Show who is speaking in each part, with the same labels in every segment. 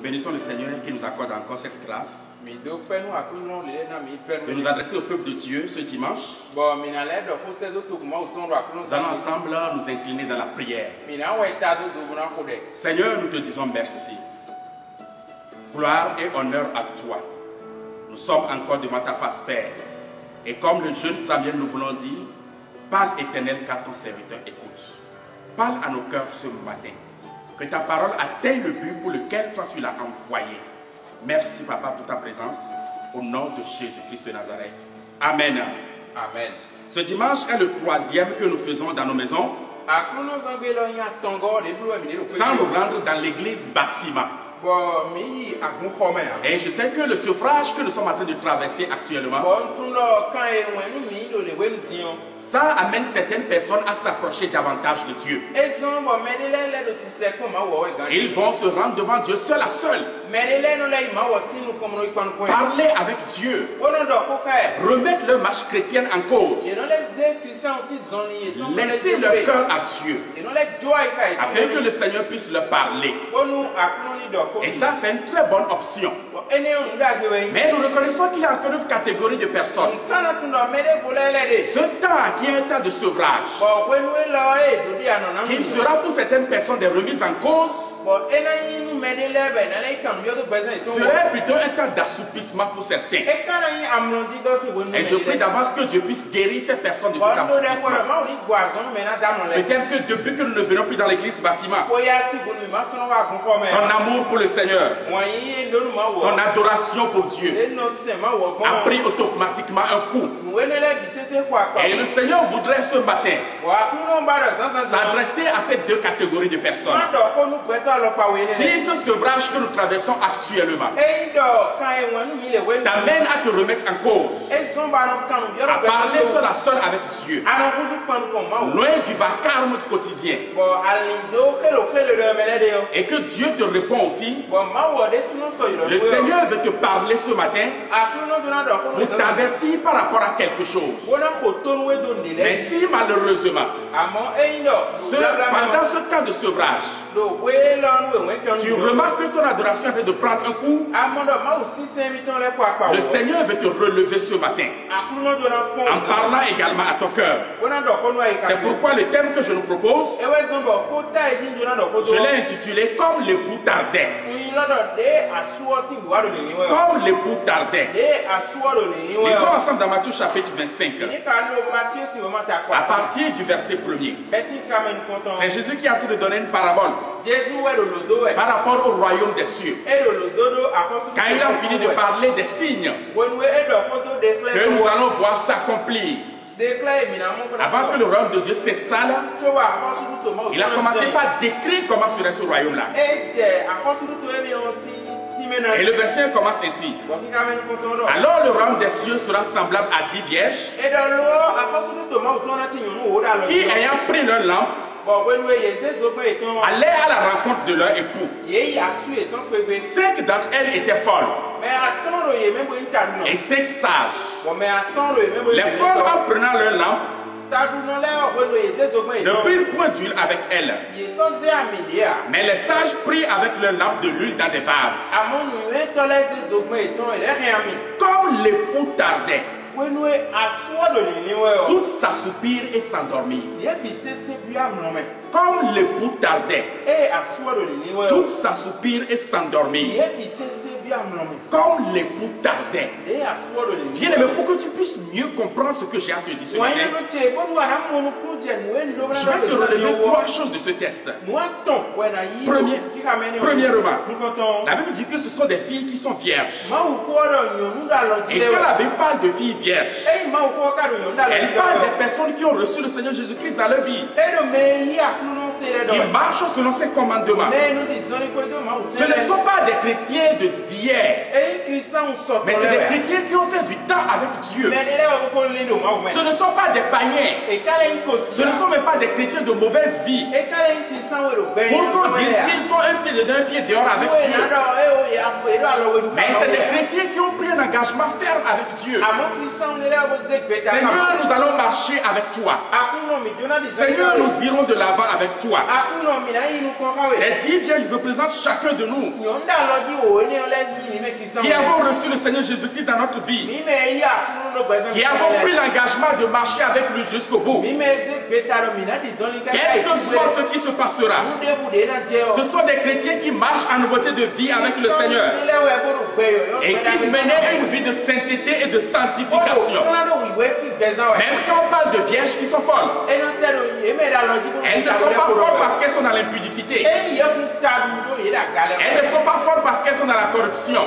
Speaker 1: Nous bénissons le Seigneur qui nous accorde encore cette grâce de nous adresser au peuple de Dieu ce dimanche. Nous allons ensemble nous incliner dans la prière. Seigneur, nous te disons merci. Gloire et honneur à toi. Nous sommes encore devant ta face, Père. Et comme le jeune Samuel nous voulons dire, parle Éternel car ton serviteur écoute. Parle à nos cœurs ce matin. Que ta parole atteigne le but pour lequel toi tu l'as envoyé. Merci Papa pour ta présence. Au nom de Jésus-Christ de Nazareth. Amen.
Speaker 2: Amen.
Speaker 1: Ce dimanche est le troisième que nous faisons dans nos maisons. Sans nous rendre dans l'église bâtiment. Et je sais que le suffrage que nous sommes en train de traverser actuellement, ça amène certaines personnes à s'approcher davantage de Dieu. Ils vont se rendre devant Dieu seul à seul. Parler avec Dieu. Remettre leur marche chrétienne en cause. Laisser leur cœur à Dieu. Afin que le Seigneur puisse leur parler. Et ça, c'est une très bonne option. Mais nous reconnaissons qu'il y a encore une catégorie de personnes. Ce temps qui est un temps de sevrage, qui sera pour certaines personnes des remises en cause, serait plutôt un temps d'assoupissement pour certains. Et je prie d'avance que Dieu puisse guérir ces personnes de cet assouplissement. Peut-être que depuis que nous ne venons plus dans l'église bâtiment, ton amour pour le Seigneur, ton adoration pour Dieu a pris automatiquement un coup. Et le Seigneur voudrait ce matin s'adresser à ces deux catégories de personnes. Si ce sevrage que nous traversons actuellement t'amène à te remettre en cause, à parler seul à seul avec Dieu, loin du vacarme quotidien, et que Dieu te répond aussi, le Seigneur veut te parler ce matin pour t'avertir par rapport à quelque chose. Mais si malheureusement, pendant ce temps de sevrage, tu remarques que ton adoration est en train de prendre un coup, le Seigneur veut te relever ce matin en parlant également à ton cœur. C'est pourquoi le thème que je nous propose, je l'ai intitulé Comme l'époux tardait. Comme l'époux tardait. Nous sommes ensemble dans Matthieu chapitre 25, à partir du verset 1er. C'est Jésus qui a en train de donner une parabole par rapport au royaume des cieux. Quand il a fini de parler des signes que nous allons voir s'accomplir avant que le royaume de Dieu s'installe, il a commencé par décrire comment serait ce royaume-là. Et le verset commence ainsi. Alors le royaume des cieux sera semblable à 10 vierges qui, ayant pris leur lampe, allaient à la rencontre de leur époux. 5 d'entre elles étaient folles et 5 sages. Les folles, en prenant leur lampe, ne prirent point d'huile avec elles. Mais les sages prirent avec leur lampe de l'huile dans des vases. Comme l'époux tardait, toutes s'assoupirent et s'endormirent. Comme l'époux tardait, toutes s'assoupirent et s'endormirent. Comme l'époux tardait. Bien aimé, pour que tu puisses mieux comprendre ce que j'ai à te dire ce matin, je vais te relever 3 choses de ce test. Premièrement, la Bible dit que ce sont des filles qui sont vierges. Et quand la Bible parle de filles vierges, elle parle des personnes qui ont reçu le Seigneur Jésus-Christ dans leur vie, qui marchent selon ses commandements. Ce ne sont pas des chrétiens d'hier, mais c'est des chrétiens qui ont fait du temps avec Dieu. Ce ne sont pas des païens, ce ne sont même pas des chrétiens de mauvaise vie. Pour qu'on dise qu'ils sont un pied dedans, un pied dehors avec Dieu. Mais c'est des chrétiens qui ont pris un un engagement ferme avec Dieu. Seigneur, nous allons marcher avec toi. Seigneur, nous irons de l'avant avec toi. Les 10 vierges représentent chacun de nous qui avons reçu le Seigneur Jésus-Christ dans notre vie, qui avons pris l'engagement de marcher avec lui jusqu'au bout. Quel que soit ce qui se passera, ce sont des chrétiens qui marchent en nouveauté de vie avec le Seigneur et qui menaient une vie de sainteté et de sanctification. Même quand on parle de vierges qui sont folles, elles ne sont pas folles parce qu'elles sont dans l'impudicité. Elles ne sont pas folles parce qu'elles sont dans la corruption.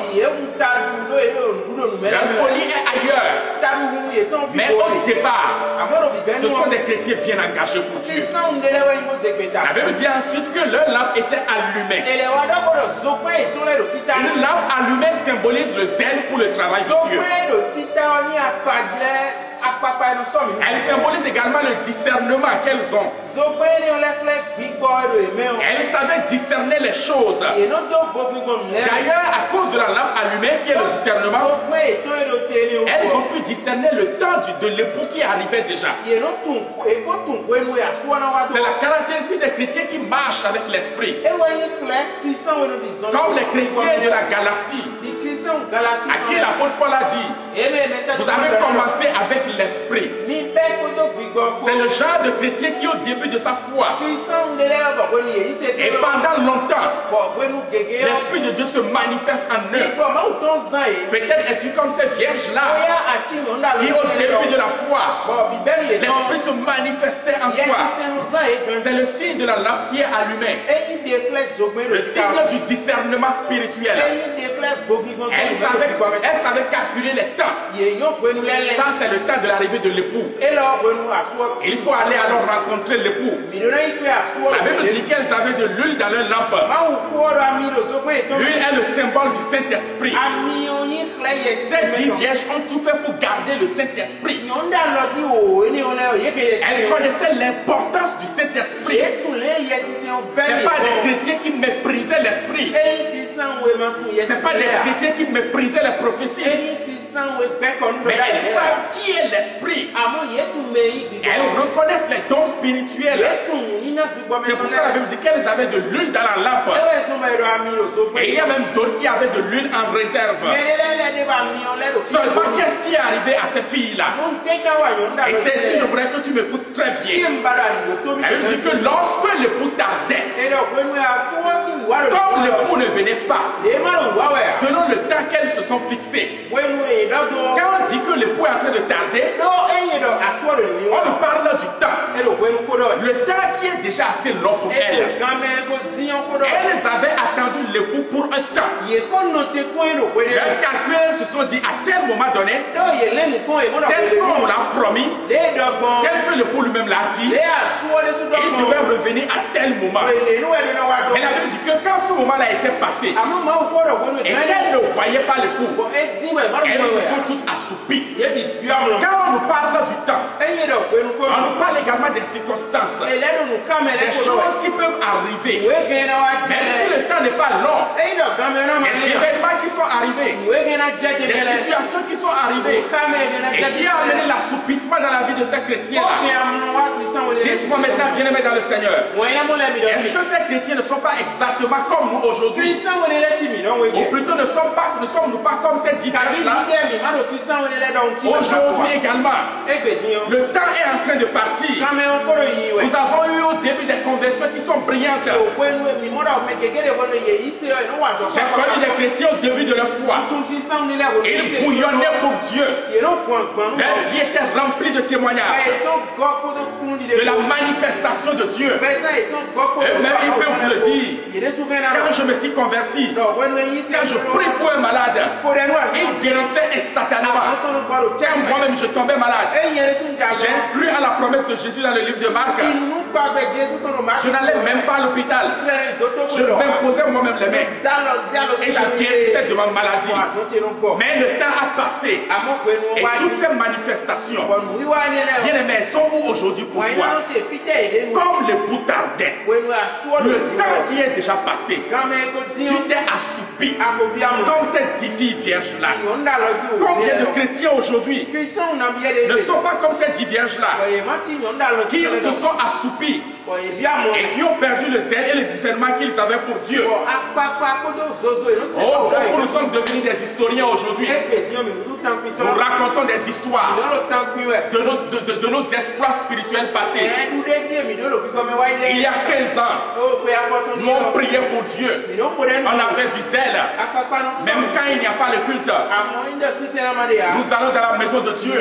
Speaker 1: La folie est ailleurs. Mais au départ, ce sont des chrétiens bien engagés pour Dieu. La Bible dit ensuite que leur lampe était allumée. Une lampe allumée symbolise le zèle pour le travail de Dieu. Elle symbolise également le discernement qu'elles ont. Elles savaient discerner les choses. D'ailleurs, à cause de la lampe allumée qui est le discernement, elles ont pu discerner le temps de l'époux qui arrivait déjà. C'est la caractéristique des chrétiens qui marchent avec l'esprit. Comme les chrétiens de la galaxie, à qui l'apôtre Paul a dit, vous avez commencé avec l'esprit. C'est le genre de chrétien qui au début de sa foi et pendant longtemps, l'esprit de Dieu se manifeste en eux. Peut-être es-tu comme ces vierges-là qui au début de la foi, l'esprit se manifestait en toi. C'est le signe de la lampe qui est allumée, le signe du discernement spirituel. Elle savait calculer les temps. Ça, c'est le temps de l'arrivée de l'époux. Il faut aller alors rencontrer l'époux. La Bible dit qu'elles avaient de l'huile dans leur lampe. L'huile est le symbole du Saint-Esprit. Ces 10 vierges ont tout fait pour garder le Saint-Esprit. Elles connaissaient l'importance du Saint-Esprit. Ce pas des chrétiens qui méprisaient l'Esprit. Ce pas des chrétiens qui méprisaient les prophéties. Mais elles savent qui est l'esprit. Elles reconnaissent les dons spirituels. C'est pourquoi la Bible dit qu'elles avaient de l'huile dans la lampe. Et il y a même d'autres qui avaient de l'huile en réserve. Seulement, qu'est-ce qui est arrivé à ces filles-là? Et c'est ici, je voudrais que tu m'écoutes très bien. Elle dit que lorsque l'époux tardait, comme l'époux ne venait pas, selon le temps qu'elles se sont fixées, quand on dit que l'époux est en train de tarder, on nous parle du temps. Le temps qui est déjà assez long pour elles. Elles avaient attendu l'époux pour un temps. Leurs calculs se sont dit à tel moment donné, tel qu'on l'a promis, tel que l'époux lui-même l'a dit, il devait revenir à tel moment. Mais la Bible dit que quand ce moment-là était passé, et qu'elles ne voyaient pas l'époux, elles se sont toutes assoupies. Quand on nous parle du temps, on nous parle également des circonstances, des choses qui peuvent arriver. Même si le temps n'est pas long, des événements qui sont arrivés, des situations qui sont arrivées, et qui ont amené l'assoupissement dans la vie de ces chrétiens-là. Dites-moi maintenant, bien-aimés dans le Seigneur, est-ce que ces chrétiens ne sont pas exactement comme nous aujourd'hui? Ou plutôt ne sommes-nous pas comme ces dictateurs-là? Aujourd'hui également, le temps est en train de partir. Nous avons eu au début des conversions qui sont brillantes. J'ai connu des chrétiens au début de leur foi. Ils bouillonnaient pour Dieu. Leur vie était remplie de témoignages, de la manifestation de Dieu. Eux-mêmes, ils peuvent vous le dire. Quand je me suis converti, quand je prie pour un malade, il guérissait instantanément. Quand moi-même je tombais malade, j'ai cru à la promesse de Jésus dans le livre de Marc. Je n'allais même pas à l'hôpital. Je m'imposais moi-même les mains et je guérissais de ma maladie. Mais le temps a passé et toutes ces manifestations, bien aimés, sont où aujourd'hui pour toi? Comme l'époux tardait, le temps qui est déjà passé, tu t'es assoupi comme ces dix filles vierges-là? Combien de chrétiens aujourd'hui ne sont pas comme ces dix vierges-là, qui se sont assoupis et qui ont perdu le zèle et le discernement qu'ils avaient pour Dieu? Oh, donc nous sommes devenus des historiens aujourd'hui. Nous racontons des histoires de nos exploits spirituels passés. Il y a 15 ans, nous on priait pour Dieu. On avait du zèle. Même quand il n'y a pas le culte, nous allons dans la maison de Dieu.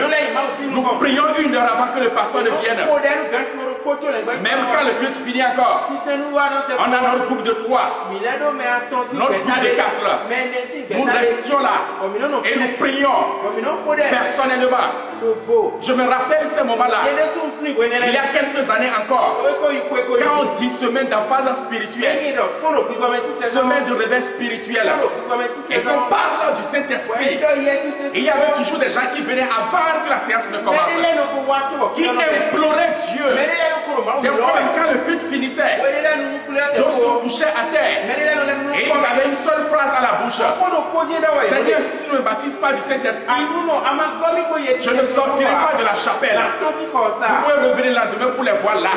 Speaker 1: Nous prions 1 heure avant que le pasteur ne vienne. Même quand le culte finit encore, on a notre groupe de 3, notre groupe de 4. Nous restions là et nous prions personnellement. Je me rappelle ce moment-là, il y a quelques années encore, quand on dit semaine d'emphase spirituelle, semaine de réveil spirituel, et qu'on parle du Saint-Esprit, il y avait toujours des gens qui venaient avant que la séance ne commence, qui imploraient Dieu. Des fois, quand le culte finissait, d'autres se couchaient à terre et ils avaient une seule phrase à la bouche: Seigneur, si tu ne me baptises pas du Saint-Esprit, je ne sortirai pas de la chapelle. Vous pouvez revenir le lendemain pour les voir là,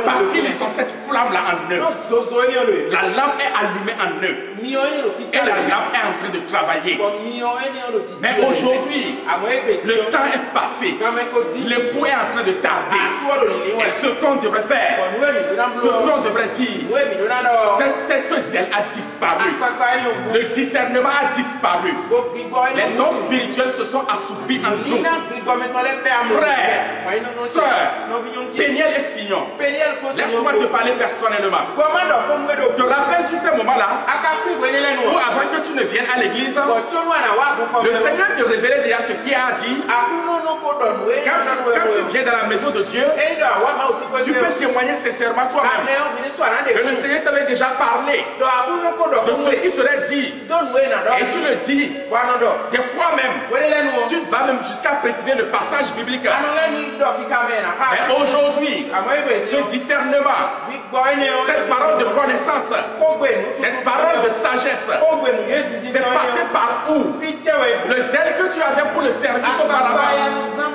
Speaker 1: parce qu'ils ont cette flamme là en eux. La lampe est allumée en eux et la lampe est en train de travailler. Mais aujourd'hui, le temps est passé, l'époux est en train de tarder. Et ce qu'on devrait faire, ce qu'on devrait dire, ce zèle a disparu. Le discernement a disparu. Les dons spirituels se sont assoupis en nous. Frères, sœurs, Péniel et Sion, laisse-moi te parler personnellement. Te rappelles-tu ces moments-là où avant que tu ne viennes à l'église, le Seigneur te révélait déjà ce qu'il a dit? Quand tu viens dans la maison de Dieu, tu peux témoigner sincèrement toi-même que le Seigneur t'avait déjà parlé de ce qui serait dit, et tu le dis. Des fois même, tu vas même jusqu'à préciser le passage biblique. Mais aujourd'hui, ce discernement, cette parole de connaissance, cette parole de sagesse, c'est passé par où? Le zèle que tu avais pour le service auparavant.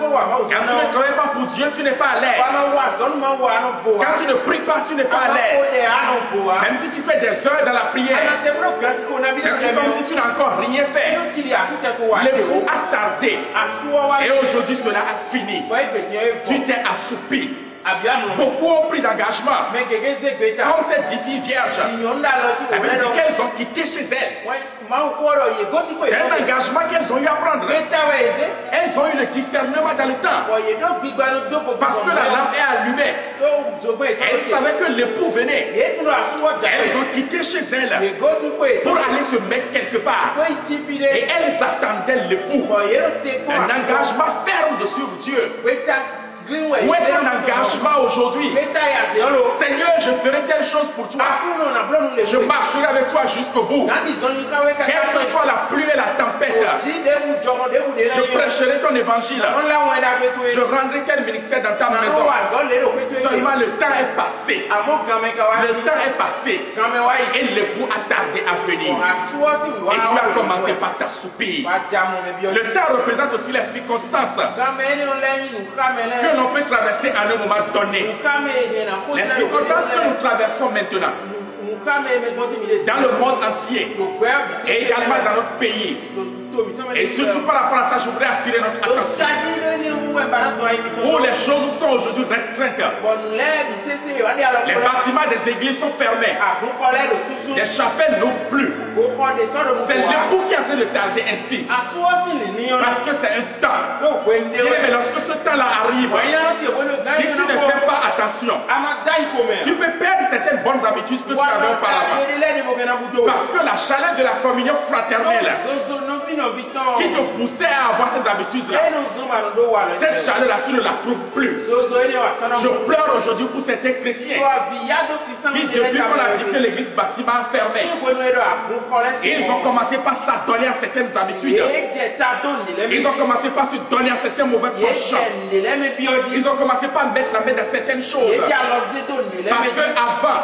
Speaker 1: Quand tu ne travailles pas pour Dieu, tu n'es pas à l'aise. Quand tu ne pries pas, tu n'es pas à l'aise. Même si tu fais des heures dans la prière, c'est comme si tu n'as encore rien fait. L'époux a tardé. Et aujourd'hui, cela a fini. Tu t'es assoupi. Beaucoup ont pris d'engagement. Comme ces 10 filles vierges, qu'elles ont quitté chez elles. C'est un engagement qu'elles ont eu à prendre. Elles ont eu le discernement dans le temps. Parce que la lampe est allumée. Elles savaient que l'époux venait. Elles ont quitté chez elles pour aller se mettre quelque part. Et elles attendaient l'époux. Un engagement ferme de suivre Dieu. Où est ton engagement aujourd'hui? Seigneur, je ferai telle chose pour toi. Je marcherai avec toi jusqu'au bout. Quelle que soit la pluie et la tempête, je prêcherai ton évangile. Je rendrai tel ministère dans ta maison. Seulement le temps est passé. Le temps est passé. Et l'époux a tardé à venir. Et tu as commencé par t'assoupir. Le temps représente aussi les circonstances que l'on peut traverser à un moment donné. Les circonstances que nous traversons maintenant, dans le monde entier, et également dans notre pays. Et surtout par rapport à ça, je voudrais attirer notre attention. Où les choses sont aujourd'hui restreintes. Les bâtiments des églises sont fermés. Les chapelles n'ouvrent plus. C'est l'époux qui est en train de tarder ainsi. Parce que c'est un temps. Mais lorsque ce temps-là arrive, si tu ne fais pas attention, tu peux perdre certaines bonnes habitudes que tu avais auparavant. Parce que la chaleur de la communion fraternelle qui te poussait à avoir cette habitude-là, cette chaleur-là, tu ne la trouves plus. Je pleure aujourd'hui pour certains chrétiens qui, depuis qu'on a dit que l'église bâtiment a fermé, Ils ont commencé par s'adonner à certaines habitudes. Ils ont commencé par se donner à certains mauvais penchants. Ils ont commencé par mettre la main dans certaines choses. Parce qu'avant,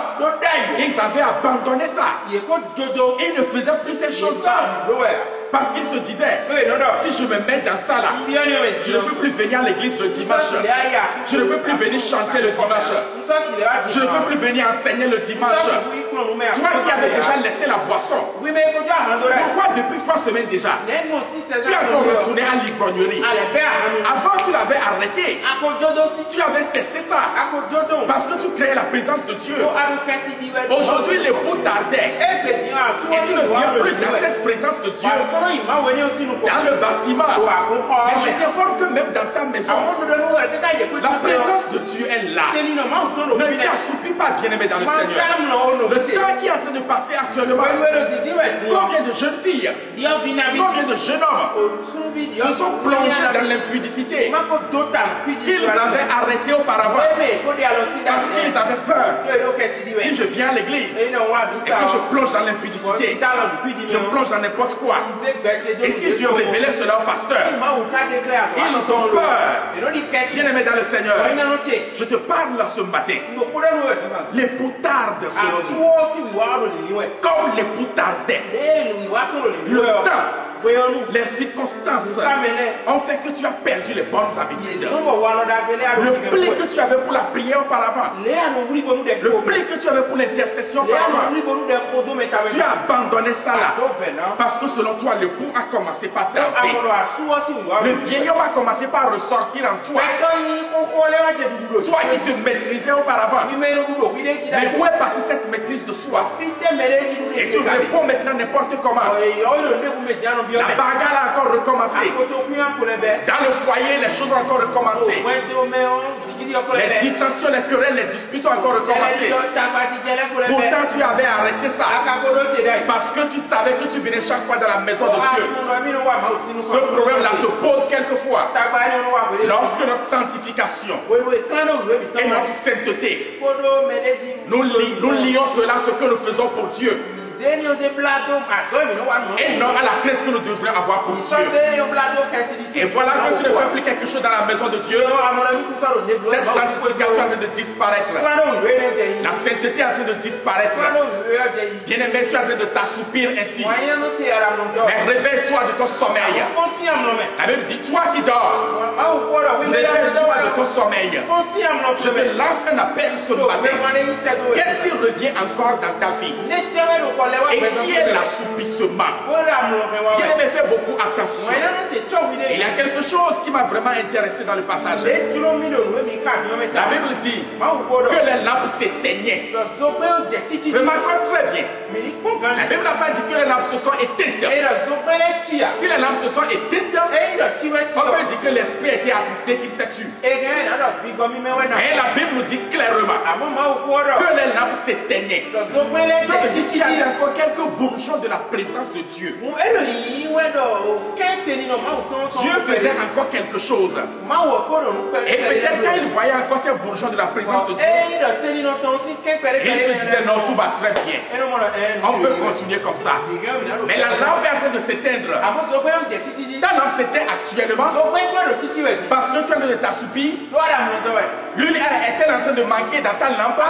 Speaker 1: ils avaient abandonné ça. Ils ne faisaient plus ces choses-là. Parce qu'ils se disaient, si je me mets dans ça là, je ne peux plus venir à l'église le dimanche. Je ne peux plus venir chanter le dimanche. Je ne peux plus venir enseigner le dimanche. Toi qui avais déjà laissé la boisson, pourquoi depuis 3 semaines déjà, tu as encore retourné à l'ivrognerie? Avant tu l'avais arrêté. Tu avais cessé ça. Parce que tu créais la présence de Dieu. Aujourd'hui l'époux tardait. Et tu ne viens plus dans cette présence de Dieu. Dans le bâtiment. Mais je t'informe que même dans ta maison, la présence de Dieu est là. Ne t'assoupis pas, bien-aimé dans le Seigneur. Le temps qui est en train de passer actuellement, combien de jeunes filles, combien de jeunes hommes se sont plongés dans l'impudicité qu'ils avaient arrêté auparavant parce qu'ils avaient peur. Si je viens à l'église et que je plonge dans l'impudicité, je plonge dans n'importe quoi, et si Dieu révélait cela au pasteur, ils ont peur. Bien-aimé dans le Seigneur, je te parle ce matin. Les poutards selon nous, comme les poutards, le temps, les circonstances ont fait que tu as perdu les bonnes habitudes. Le pli que tu avais pour la prière auparavant, le pli que tu avais pour l'intercession auparavant, tu as abandonné ça là. Parce que selon toi, le pouls a commencé par tarder. Le vieil homme a commencé par ressortir en toi. Toi qui te maîtrisais auparavant. Mais où est passée cette maîtrise de soi? Et tu réponds maintenant n'importe comment. La bagarre a encore recommencé. Dans le foyer, les choses ont encore recommencé. Les dissensions, les querelles, les disputes ont encore recommencé. Pourtant, tu avais arrêté ça. Parce que tu savais que tu venais chaque fois dans la maison de Dieu. Ce problème-là se pose quelquefois. Lorsque notre sanctification et notre sainteté, nous lions cela ce que nous faisons pour Dieu. Et non à la crainte que nous devrions avoir pour Dieu. Et voilà que tu ne fais plus quelque chose dans la maison de Dieu. Cette sanctification est en train de disparaître. La sainteté est en train de disparaître. Bien-aimé, tu es en train de t'assoupir ainsi. Mais réveille-toi de ton sommeil. La Bible dit, toi qui dors, réveille-toi de ton sommeil. Je te lance un appel ce matin. Qu'est-ce qui revient encore dans ta vie? Et qui est l'assoupissement? Bien-aimé, fais beaucoup attention. Il y a quelque chose qui m'a vraiment intéressé dans le passage. La Bible dit que les lampes s'éteignaient. Remarquons très bien. La Bible n'a pas dit que les lampes se sont éteintes. Si les lampes se sont éteintes, on peut dire que l'esprit était attristé, qu'il s'est tué. Et la Bible nous dit clairement que les lampes s'éteignaient. Ça veut dire qu'il y avait encore quelques bourgeons de la présence de Dieu. Dieu faisait encore quelque chose. Et peut-être quand il voyait encore ces bourgeons de la présence de Dieu, il se disait non, tout va très bien. On peut continuer comme ça. Mais la lampe est en train de s'éteindre. Ta lampe s'éteint actuellement parce que tu es en train de t'assoupir. L'huile est en train de manquer dans ta lampe.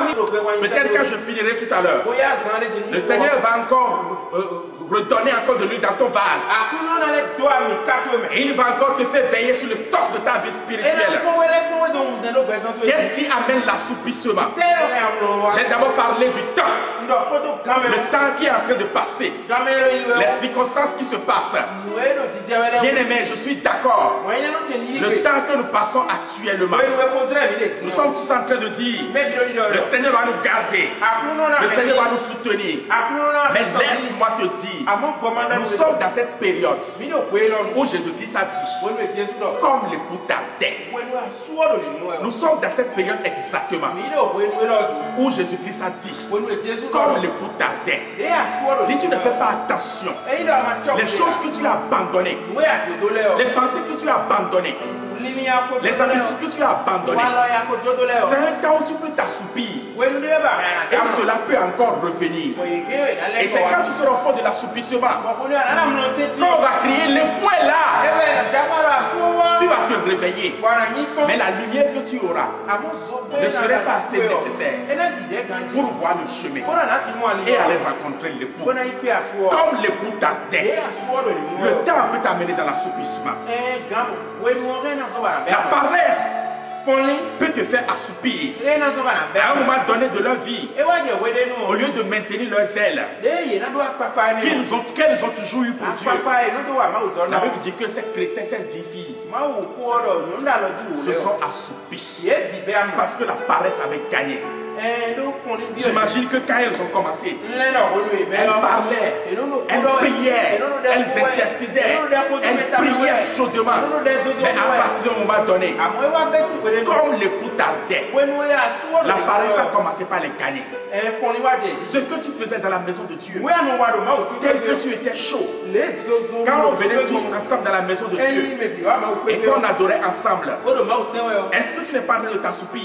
Speaker 1: Peut-être quand je finirai tout à l'heure, le Seigneur va encore redonner encore de l'huile dans ton vase. Et il va encore te faire veiller sur le stock de ta vie spirituelle. Qu'est-ce qui amène l'assoupissement? J'ai d'abord parlé du temps. Le temps qui est en train de passer. Les circonstances qui se passent. Bien-aimé, je suis d'accord. Le temps que nous passons actuellement, nous sommes tous en train de dire, le Seigneur va nous garder. Le Seigneur va nous soutenir. Mais laisse-moi te dire, nous sommes dans cette période où Jésus-Christ a dit, comme l'époux tardait. Nous sommes dans cette période exactement où Jésus-Christ a dit, comme l'époux tardait. Si tu ne fais pas attention, les choses que tu as abandonnées, les pensées que tu as abandonnées, les habitudes que tu as abandonnées, c'est un temps où tu peux t'assoupir. Et cela peut encore revenir. Et c'est quand tu seras au fond de l'assoupissement assoupissement, quand on va crier, le point est là, tu vas te réveiller. Mais la lumière que tu auras ne serait pas assez nécessaire pour voir le chemin et aller rencontrer l'époux. Comme l'époux tardait, le temps peut t'amener dans l'assoupissement. La paresse peut te faire assoupir à un moment donné de leur vie, au lieu de maintenir leurs ailes qu'elles ont toujours eu pour Dieu. La Bible dit que ces 10 filles se sont assoupies parce que la paresse avait gagné. J'imagine que quand elles ont commencé, elles parlaient, elles priaient, elles intercédaient, elles priaient chaudement. Mais à partir d'un moment donné, comme l'époux tardait, la paresse a commencé par les gagner. Ce que tu faisais dans la maison de Dieu, tel que tu étais chaud, quand on venait tous ensemble dans la maison de Dieu et qu'on adorait ensemble, est-ce que tu n'es pas en train de t'assoupir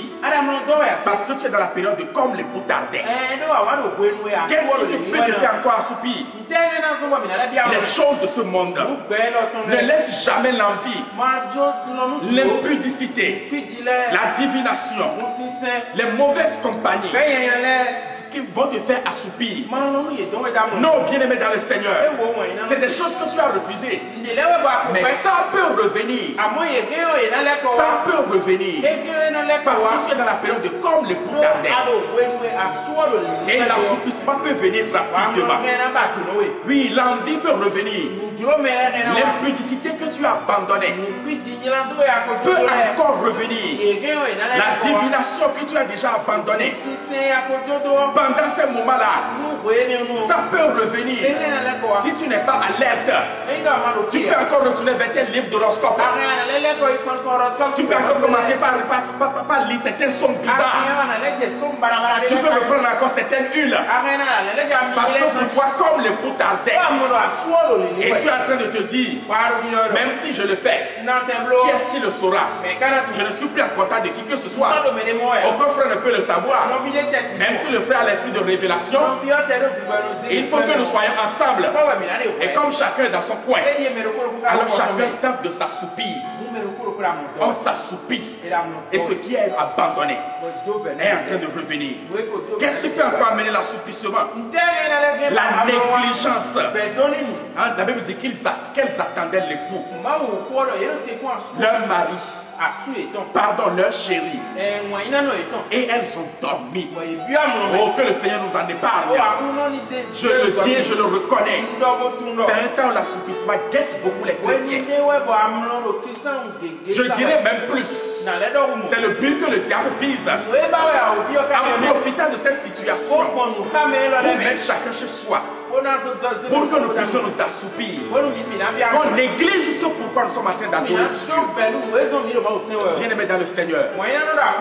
Speaker 1: parce que tu es dans la période de comme l'époux tardait? Qu'est-ce qui peut te faire encore assoupir? Les choses de ce monde. Ne laisse jamais l'envie, l'impudicité, la divination, les mauvaises compagnies qui vont te faire assoupir. Non, bien-aimé dans le Seigneur, c'est des choses que tu as refusées. Mais ça peut revenir. Ça peut revenir. Parce que tu es dans la période de comme l'époux tardait. Et l'assoupissement peut venir rapidement. Oui, l'envie peut revenir. L'impudicité que tu as abandonnée peut encore revenir. La divination que tu as déjà abandonnée pendant ces moments-là, ça peut revenir. Si tu n'es pas alerte, tu peux encore retourner vers tes livres d'horoscope. Tu peux encore commencer par lire certaines sons bizarres. Tu peux reprendre encore certaines huiles. Parce que pour toi, comme l'époux tardait, et tu es en train de te dire, même si je le fais, qui est-ce qui le saura? Je ne suis plus en contact de qui que ce soit. Aucun frère ne peut le savoir. Même si le frère a l'esprit de révélation, il faut que nous soyons ensemble. Et comme chacun est dans son coin, alors chacun tente de s'assoupir. On s'assoupit. Et ce qui est abandonné est en train de revenir. Qu'est-ce qui peut encore amener l'assoupissement? La négligence. La Bible dit qu'elles attendaient l'époux. Leur mari. Pardon, leur chéri. Et elles ont dormi. Oh, que le Seigneur nous en épargne. Je le dis et je le reconnais. C'est un temps où l'assoupissement guette beaucoup les chrétiens. Je dirais même plus. C'est le but que le diable vise. En profitant de cette situation, pour mettre chacun chez soi, pour que nous puissions nous assoupir. Qu'on néglige ce pourquoi nous sommes en train d'adorer Dieu. Bien-aimé dans le Seigneur,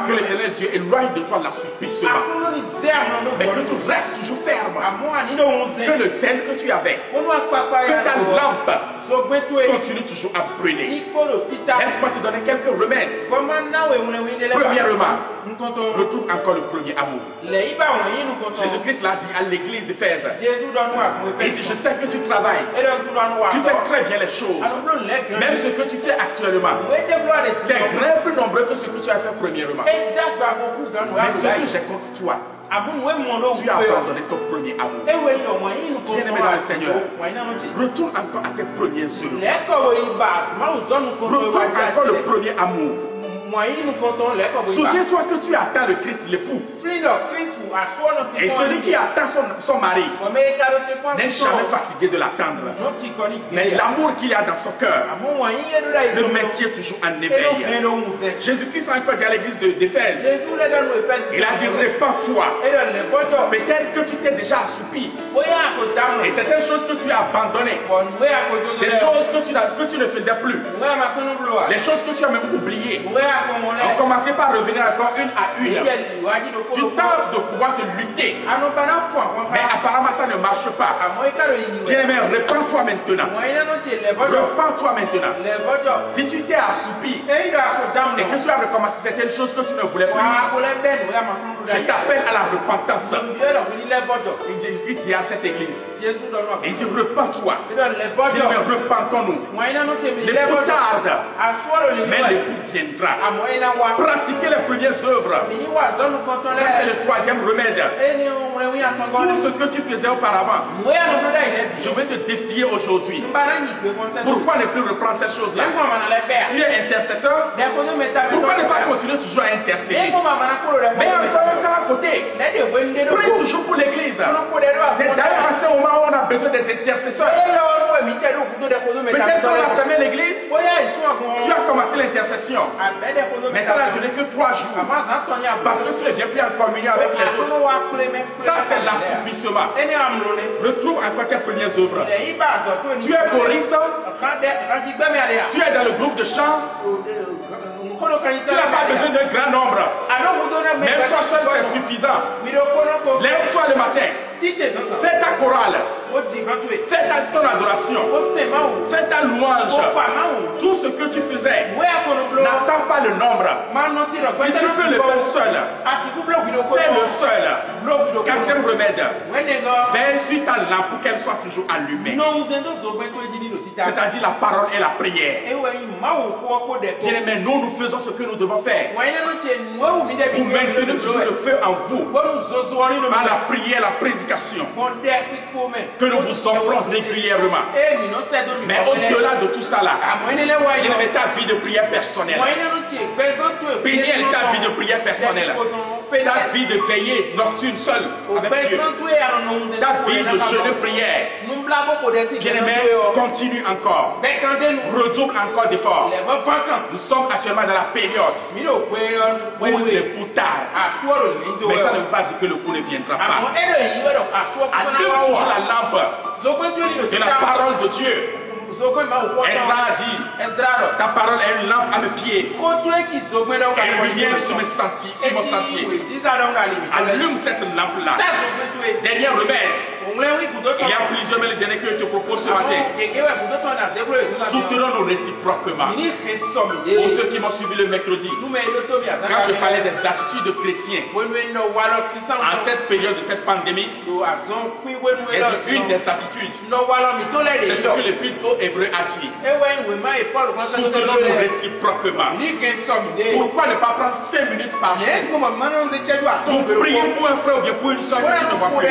Speaker 1: que l'Éternel Dieu éloigne de toi l'assoupissement, mais que tu restes toujours ferme. Que le zèle que tu avais, que ta lampe continue toujours à brûler. Laisse-moi te donner quelques remèdes. Premièrement, retrouve encore le premier amour. Jésus-Christ l'a dit à l'église d'Éphèse. Il dit, je sais que tu travailles. Tu fais très bien les choses. Même ce que tu fais actuellement, c'est bien plus nombreux que ce que tu as fait premièrement. Mais ce que j'ai contre toi, tu as abandonné ton premier amour. Bien-aimé dans le Seigneur, retourne encore à tes premiers œuvres. Retourne encore le premier amour. Souviens-toi que tu attends le Christ l'époux. Et celui qui attend son mari n'est jamais fatigué de l'attendre. Mais l'amour qu'il y a dans son cœur le maintient toujours en éveil. Jésus-Christ a encore dit à l'église d'Éphèse, il a dit répands-toi. Peut-être que tu t'es déjà assoupi. Et certaines choses que tu as abandonnées, des choses que tu ne faisais plus, les choses que tu as même oubliées, ont commencé par revenir encore une à une. Tu tentes de pouvoir te lutter, mais apparemment ça ne marche pas. Bien-aimé, répands-toi maintenant. Répands-toi maintenant. Si tu t'es assoupi et que tu as recommencé certaines choses que tu ne voulais plus, Je t'appelle à la repentance. Et Jésus-Christ dit à cette église, il dit repens-toi. Il dit repentons-nous. Les coups tardent, mais l'époux viendra. Pratiquez les premières œuvres. C'est le troisième remède. Tout ce que tu faisais auparavant, je vais te défier aujourd'hui. Pourquoi ne plus reprendre ces choses-là? Tu es intercesseur. Pourquoi ne pas continuer toujours à intercéder? Mais encore à côté, prie toujours pour l'église. C'est d'ailleurs à ce moment où on a besoin des intercesseurs. Peut-être qu'on a fermé l'église, tu as commencé l'intercession. Mais ça n'a duré que 3 jours. Parce que tu ne viens plus en communion avec les autres. Ça, c'est l'assouplissement. Retrouve encore tes premières œuvres. Tu es choriste. Tu es dans le groupe de chant. Tu n'as pas besoin d'un grand nombre. Même toi seul, c'est suffisant. Lève-toi le matin. Fais ta chorale. Fais ton adoration. Fais ta louange. Tout ce que tu faisais, n'attends pas le nombre. Si tu peux le faire seul, fais le seul. Quatrième remède, veille sur ta lampe pour qu'elle soit toujours allumée. C'est-à-dire la parole et la prière. Bien, nous, nous faisons ce que nous devons faire pour maintenir toujours le feu en vous par la prière, la prédication que nous vous offrons régulièrement. Mais au-delà de tout ça là, il avait ta vie de prière personnelle. Bénis ta vie de prière personnelle. Ta vie de veillée nocturne seule avec Dieu. Ta vie de jeûne prière. Bien-aimé, continue encore. Redouble encore d'efforts. Nous sommes actuellement dans la période où le coup tarde. Mais ça ne veut pas dire que le coup ne viendra pas. Allume toujours la lampe de la parole de Dieu. Ezra a dit, ta parole est une lampe à mes pieds et une lumière sur mon sentier. Allume cette lampe-là. Dernier remède. Il y a plusieurs, mais le dernier que je te propose ce matin. Soutenons-nous réciproquement. Pour ceux qui m'ont suivi le mercredi, quand je parlais des attitudes de chrétiens, en cette période de cette pandémie, une des attitudes, c'est ce que le plutôt hébreu a dit. Soutenons-nous réciproquement. Pourquoi ne pas prendre 5 minutes par jour pour prier pour un frère ou bien pour une soeur que tu ne vois plus?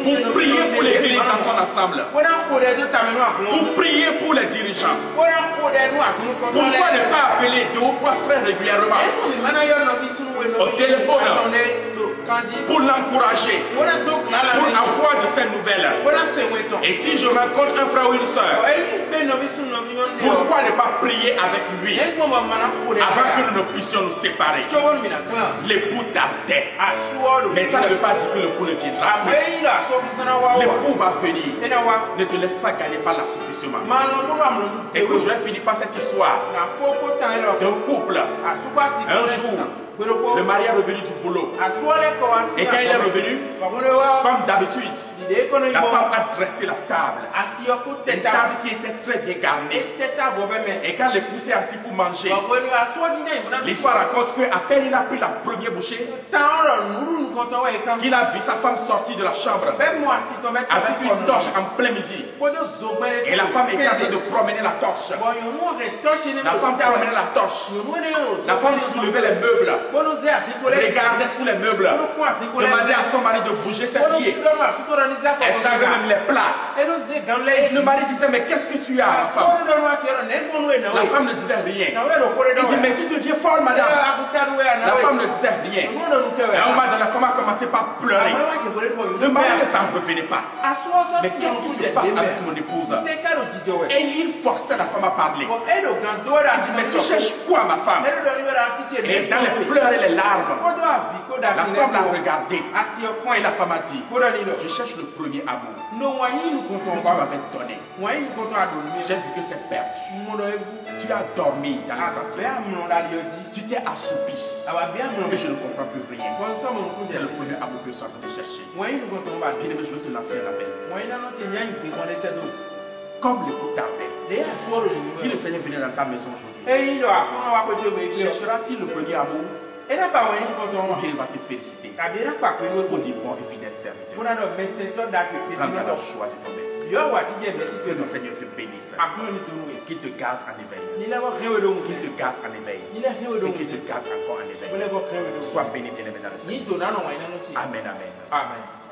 Speaker 1: Pour prier pour l'église dans son ensemble. Pour prier pour les dirigeants. Pourquoi ne pas appeler 2 ou 3 frères régulièrement au téléphone pour l'encourager, pour avoir de ces nouvelles? Et si je rencontre un frère ou une soeur, pourquoi ne pas prier avec lui avant que nous ne puissions nous séparer? L'époux tardait. Mais ça ne veut pas dire que le coup ne viendra plus. L'époux va venir. Ne te laisse pas gagner par l'assouplissement. Et que je vais finir par cette histoire d'un couple. Un jour, le mari est revenu du boulot. Et quand il est revenu, comme d'habitude, la femme a dressé la table. Une table qui était très bien garnie. Et quand l'époux s'est assis pour manger, l'histoire raconte qu'à peine il a pris la première bouchée, qu'il a vu sa femme sortir de la chambre avec une torche en plein midi. Et la femme était en train de promener la torche. La femme promenait la torche. La femme soulevait les meubles, regardait sous les meubles, demandait à son mari de bouger ses pieds. Elle savait même les plats. Le mari disait, mais qu'est-ce que tu as, ma femme? La femme ne disait rien. Il dit, mais tu deviens folle, madame. La femme ne disait rien. Et un moment, la femme a commencé par pleurer. Le mari ne s'en revenait pas. Mais qu'est-ce qui se passe avec mon épouse? Et il forçait la femme à parler. Il dit, mais tu cherches quoi, ma femme? Et dans les pleurs et les larmes, la femme l'a regardé. Et la femme a dit, je cherche le premier amour que tu m'avais donné. J'ai vu que c'est perdu. Tu as dormi dans les sentiers. Tu t'es assoupi. Mais je ne comprends plus rien. C'est le premier amour que je suis en train de chercher. Bien-aimé, je veux te lancer un appel. Comme le coup tardait. Si le Seigneur venait dans ta maison aujourd'hui, cherchera-t-il le premier amour Qu'il va te féliciter. Pour dire bon et fidèle serviteur. Prends le choix de ton maître. Que le Seigneur te bénisse. Qu'il te garde en éveil. Qu'il te garde en éveil. Et qu'il te garde encore en éveil. Sois béni, bien-aimé dans le Seigneur. Amen, amen.
Speaker 2: Amen.